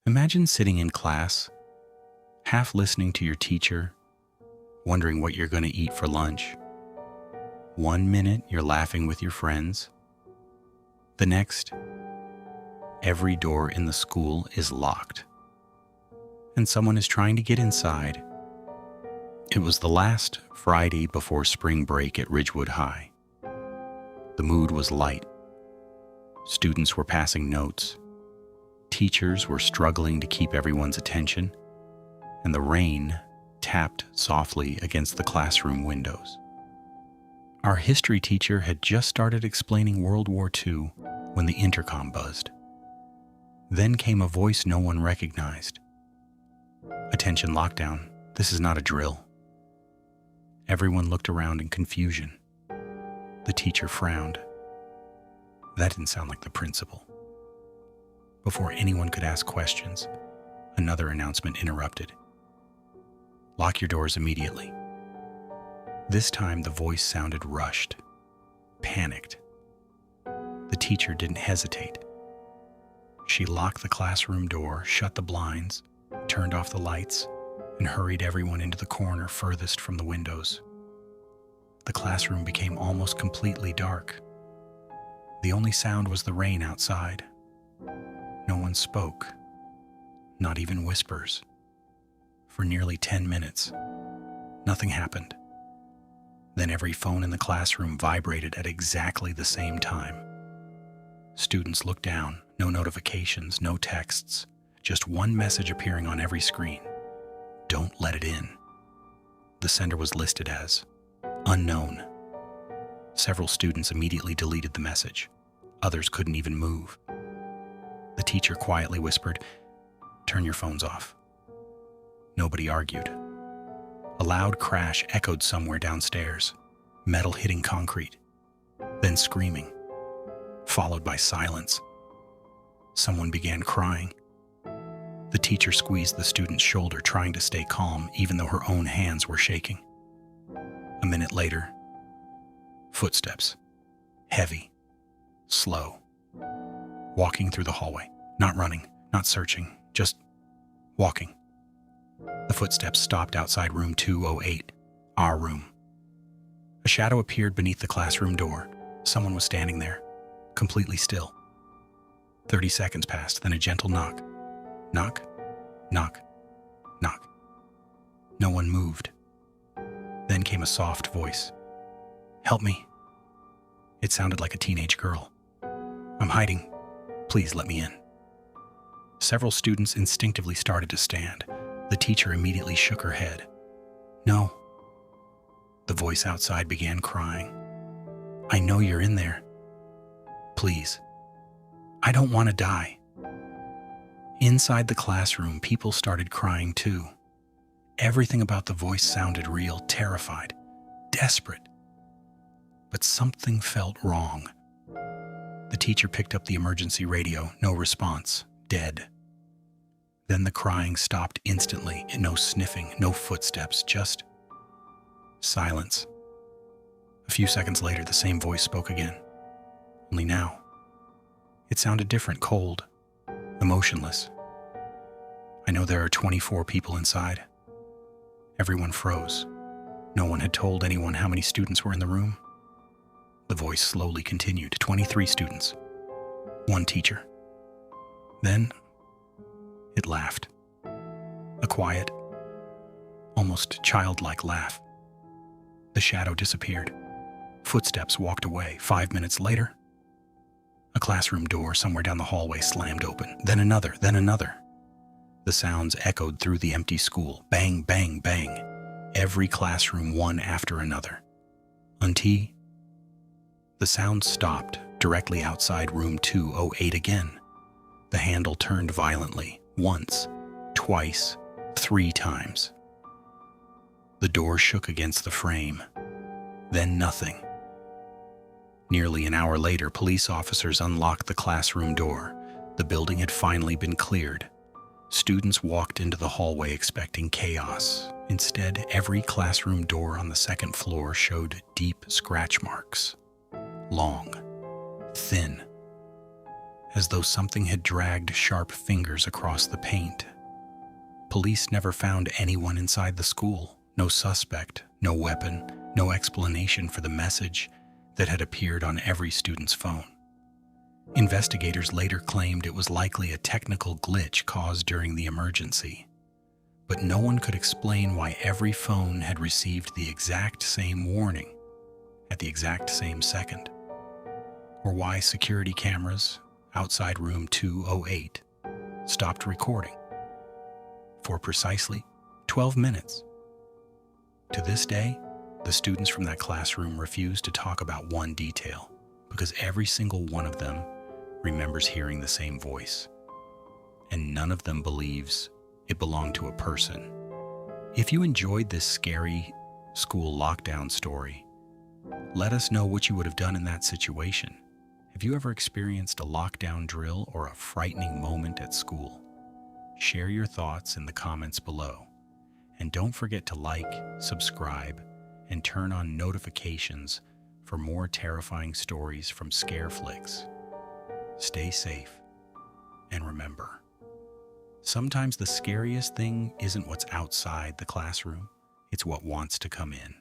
Imagine sitting in class, half listening to your teacher, wondering what you're going to eat for lunch. 1 minute, you're laughing with your friends. The next, every door in the school is locked, and someone is trying to get inside. It was the last Friday before spring break at Ridgewood High. The mood was light. Students were passing notes. Teachers were struggling to keep everyone's attention, and the rain tapped softly against the classroom windows. Our history teacher had just started explaining World War II when the intercom buzzed. Then came a voice no one recognized. "Attention lockdown, this is not a drill." Everyone looked around in confusion. The teacher frowned. That didn't sound like the principal. Before anyone could ask questions, another announcement interrupted. "Lock your doors immediately." This time the voice sounded rushed, panicked. The teacher didn't hesitate. She locked the classroom door, shut the blinds, turned off the lights, and hurried everyone into the corner furthest from the windows. The classroom became almost completely dark. The only sound was the rain outside. No one spoke, not even whispers. For nearly 10 minutes, nothing happened. Then every phone in the classroom vibrated at exactly the same time. Students looked down, no notifications, no texts, just one message appearing on every screen. "Don't let it in." The sender was listed as unknown. Several students immediately deleted the message. Others couldn't even move. The teacher quietly whispered, "Turn your phones off." Nobody argued. A loud crash echoed somewhere downstairs, metal hitting concrete, then screaming, followed by silence. Someone began crying. The teacher squeezed the student's shoulder, trying to stay calm, even though her own hands were shaking. A minute later, footsteps, heavy, slow, walking through the hallway, not running, not searching, just walking. The footsteps stopped outside room 208, our room. A shadow appeared beneath the classroom door. Someone was standing there, completely still. 30 seconds passed, then a gentle knock. Knock, knock, knock. No one moved. Then came a soft voice. "Help me." It sounded like a teenage girl. "I'm hiding. Please let me in." Several students instinctively started to stand. The teacher immediately shook her head. "No." The voice outside began crying. "I know you're in there. Please. I don't want to die." Inside the classroom, people started crying too. Everything about the voice sounded real, terrified, desperate. But something felt wrong. The teacher picked up the emergency radio. No response. Dead. Then the crying stopped instantly. No sniffing, no footsteps, just silence. A few seconds later, the same voice spoke again. Only now, it sounded different, cold, emotionless. "I know there are 24 people inside." Everyone froze. No one had told anyone how many students were in the room. The voice slowly continued. 23 students. 1 teacher. Then it laughed. A quiet, almost childlike laugh. The shadow disappeared. Footsteps walked away. 5 minutes later, a classroom door somewhere down the hallway slammed open. Then another, then another. The sounds echoed through the empty school. Bang, bang, bang. Every classroom, one after another. Until the sound stopped directly outside room 208 again. The handle turned violently. Once, twice, 3 times. The door shook against the frame. Then nothing. Nearly an hour later, police officers unlocked the classroom door. The building had finally been cleared. Students walked into the hallway expecting chaos. Instead, every classroom door on the second floor showed deep scratch marks. Long, thin, as though something had dragged sharp fingers across the paint. Police never found anyone inside the school, no suspect, no weapon, no explanation for the message that had appeared on every student's phone. Investigators later claimed it was likely a technical glitch caused during the emergency, but no one could explain why every phone had received the exact same warning at the exact same second, or why security cameras outside room 208 stopped recording for precisely 12 minutes. To this day, the students from that classroom refuse to talk about one detail because every single one of them remembers hearing the same voice, and none of them believes it belonged to a person. If you enjoyed this scary school lockdown story, let us know what you would have done in that situation. Have you ever experienced a lockdown drill or a frightening moment at school? Share your thoughts in the comments below. And don't forget to like, subscribe, and turn on notifications for more terrifying stories from Scare Flicks. Stay safe, and remember, sometimes the scariest thing isn't what's outside the classroom, it's what wants to come in.